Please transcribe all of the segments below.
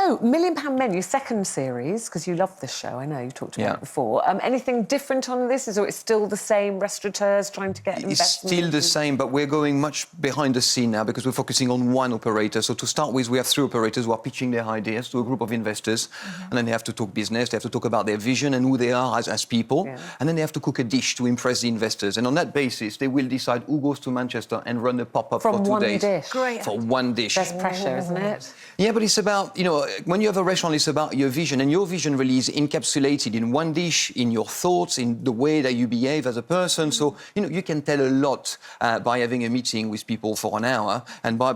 So, £1 Million Menu, second series, because you love this show, I know, you talked about it before. Anything different on this? Or it's still the same restaurateurs trying to get investment? It's still the same, but we're going much behind the scene now because we're focusing on one operator. So to start with, we have 3 operators who are pitching their ideas to a group of investors. And then they have to talk business, they have to talk about their vision and who they are as people. And then they have to cook a dish to impress the investors. And on that basis, they will decide who goes to Manchester and run a pop-up for 2 days. Dish. Great. For one dish. There's pressure, isn't it? Yeah, but it's about, you know, when you have a restaurant, it's about your vision. And your vision really is encapsulated in one dish, in your thoughts, in the way that you behave as a person. So, you know, you can tell a lot by having a meeting with people for an hour and by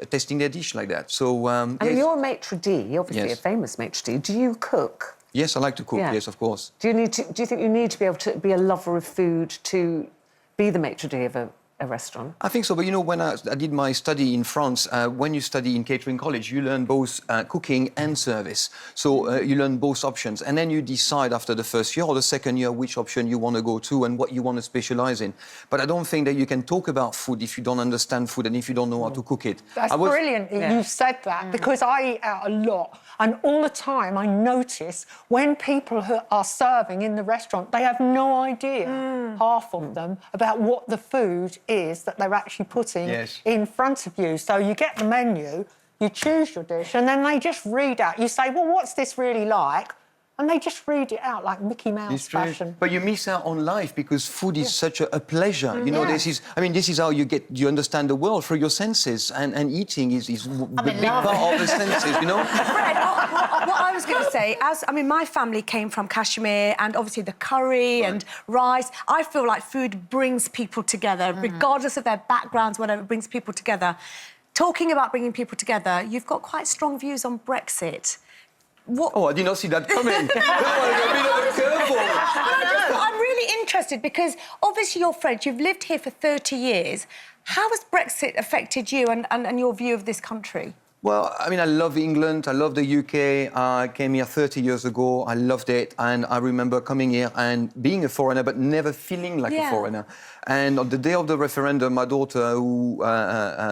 testing their dish like that. So, and you're a maitre d', obviously a famous maitre d'. Do you cook? Yes, I like to cook, yes, of course. Do you think you need to be able to be a lover of food to be the maitre d' of a restaurant? I think so, but you know, when I did my study in France, when you study in catering college, you learn both cooking and service. So you learn both options, and then you decide after the first year or the second year which option you want to go to and what you want to specialise in. But I don't think that you can talk about food if you don't understand food and if you don't know how to cook it. That's brilliant you said that, because I eat out a lot, and all the time I notice when people who are serving in the restaurant, they have no idea, half of them, about what the food is that they're actually putting in front of you. So you get the menu, you choose your dish, and then they just read out. You say, well, what's this really like? And they just read it out like Mickey Mouse fashion. But you miss out on life because food is such a pleasure. You know, this is how you understand the world through your senses, and eating is the big part of the senses, you know? Fred, what I was going to say, my family came from Kashmir, and obviously the curry and rice. I feel like food brings people together, regardless of their backgrounds, whatever, it brings people together. Talking about bringing people together, you've got quite strong views on Brexit. What? Oh, I did not see that coming. That was a bit of a curveball. I'm really interested because obviously you're French, you've lived here for 30 years. How has Brexit affected you and your view of this country? Well, I mean, I love England, I love the UK. I came here 30 years ago, I loved it, and I remember coming here and being a foreigner, but never feeling like a foreigner. And on the day of the referendum, my daughter, who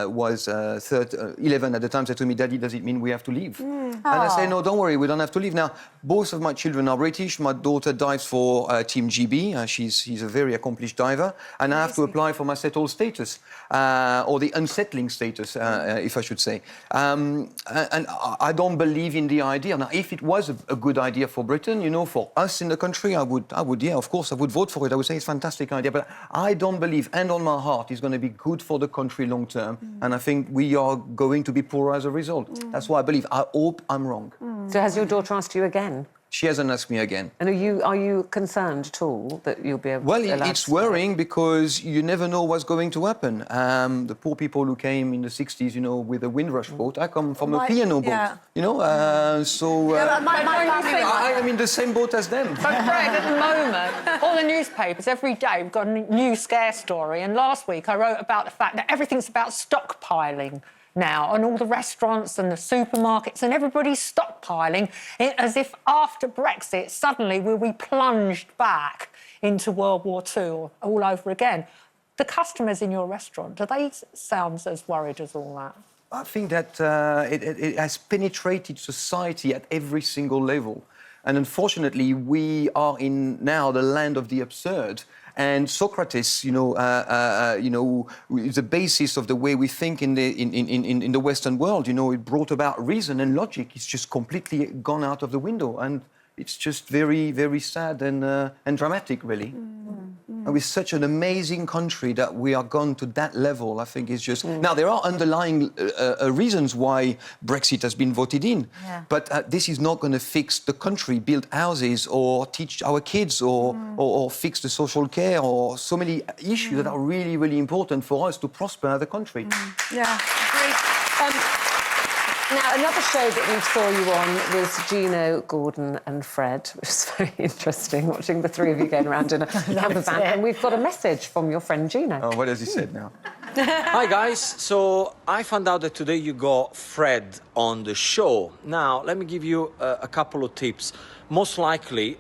was 11 at the time, said to me, "Daddy, does it mean we have to leave?" And I said, "No, don't worry, we don't have to leave." Now, both of my children are British. My daughter dives for Team GB. She's a very accomplished diver. And I have to apply for my settled status, or the unsettling status, if I should say. And I don't believe in the idea. Now, if it was a good idea for Britain, you know, for us in the country, I would, yeah, of course, I would vote for it. I would say it's a fantastic idea. But I don't believe, and on my heart, it's going to be good for the country long term. And I think we are going to be poorer as a result. That's why I believe. I hope I'm wrong. So has your daughter asked you again? She hasn't asked me again. And are you concerned at all that you'll be able to... Well, it's worrying because you never know what's going to happen. The poor people who came in the 60s, you know, with a Windrush boat, I come from a piano boat, you know, I'm in the same boat as them. So, Fred, at the moment, all the newspapers, every day, we've got a new scare story. And last week, I wrote about the fact that everything's about stockpiling now, and all the restaurants and the supermarkets, and everybody's stockpiling, as if after Brexit, suddenly we'll be plunged back into World War II all over again. The customers in your restaurant, do they sound as worried as all that? I think that it has penetrated society at every single level. And unfortunately, we are in now the land of the absurd. And Socrates, you know, is the basis of the way we think in the Western world. You know, it brought about reason and logic. It's just completely gone out of the window, and it's just very, very sad and dramatic, really. And with such an amazing country that we are gone to that level, I think it's just... Now, there are underlying reasons why Brexit has been voted in, but this is not going to fix the country, build houses or teach our kids or fix the social care or so many issues that are really, really important for us to prosper as a country. Yeah, agreed. Now, another show that we saw you on was Gino, Gordon and Fred, which is very interesting, watching the three of you going around in a camper van. And we've got a message from your friend Gino. Oh, what has he said now? Hi, guys. So I found out that today you got Fred on the show. Now, let me give you a couple of tips. Most likely,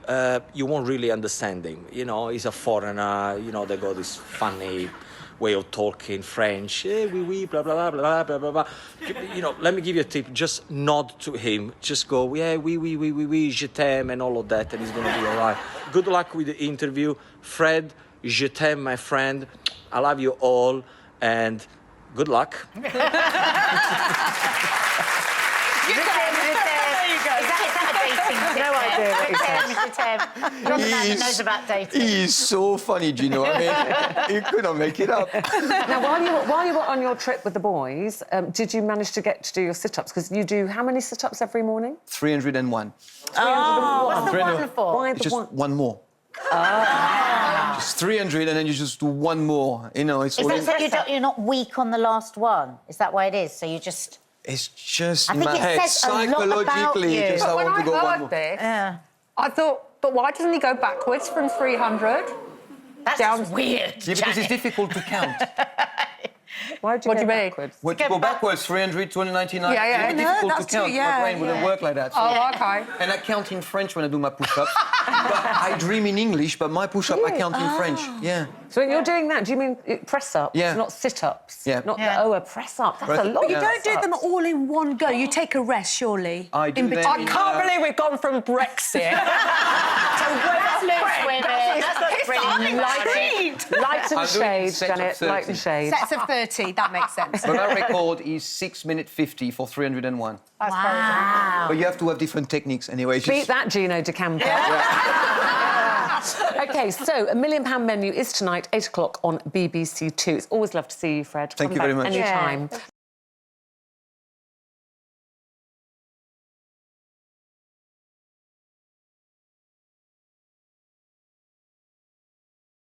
you won't really understand him. You know, he's a foreigner. You know, they got this funny way of talking, French, oui, blah, blah, blah, blah, blah, blah. You know, let me give you a tip. Just nod to him. Just go, yeah, oui, je t'aime, and all of that, and he's going to be all right. Good luck with the interview. Fred, je t'aime, my friend. I love you all, and good luck. Is that a dating tip? No idea what he said. You're the man that knows about dating. He's so funny, Gino. I mean, he couldn't make it up. Now, while you were on your trip with the boys, did you manage to get to do your sit-ups? Because you do how many sit-ups every morning? 301. Oh, what's the one for? Why It's the just one? one more. Just 300, and then you just do one more. You know, it's Is all that so you're not weak on the last one? Is that why it is? So you just... It's just I in think my it head, says a lot about psychologically, you. just I When want I to go one heard more. this, Yeah. I thought, but why doesn't he go backwards from 300? That's Sounds weird. Yeah, because it's difficult to count. Why do you What go do you mean? backwards? When you go backwards, 300, 299, Yeah. it's No, difficult that's to count. true, yeah, My brain wouldn't yeah. work like that. So. Oh, OK. And I count in French when I do my push-ups. But I dream in English, but my push-up I count in French. Yeah. So when you're doing that, do you mean press-ups, Yeah. not sit-ups? Yeah. Not Yeah. a press-up. That's Press- a lot. But you of don't do them press-ups. all in one go. You take a rest, surely. I do in them between. I can't believe we've gone from Brexit to Let's lose women. That's not brilliant. Light and I'm doing shade, sets of Janet. 30. Light and shade. Sets of 30, that makes sense. But my record is 6 minutes 50 for 301. Wow. But you have to have different techniques anyway. It's Beat just... that, Gino D'Acampo. OK, so a £1 million menu is tonight, 8 o'clock on BBC Two. It's always lovely to see you, Fred. Thank Come you back very much. Anytime.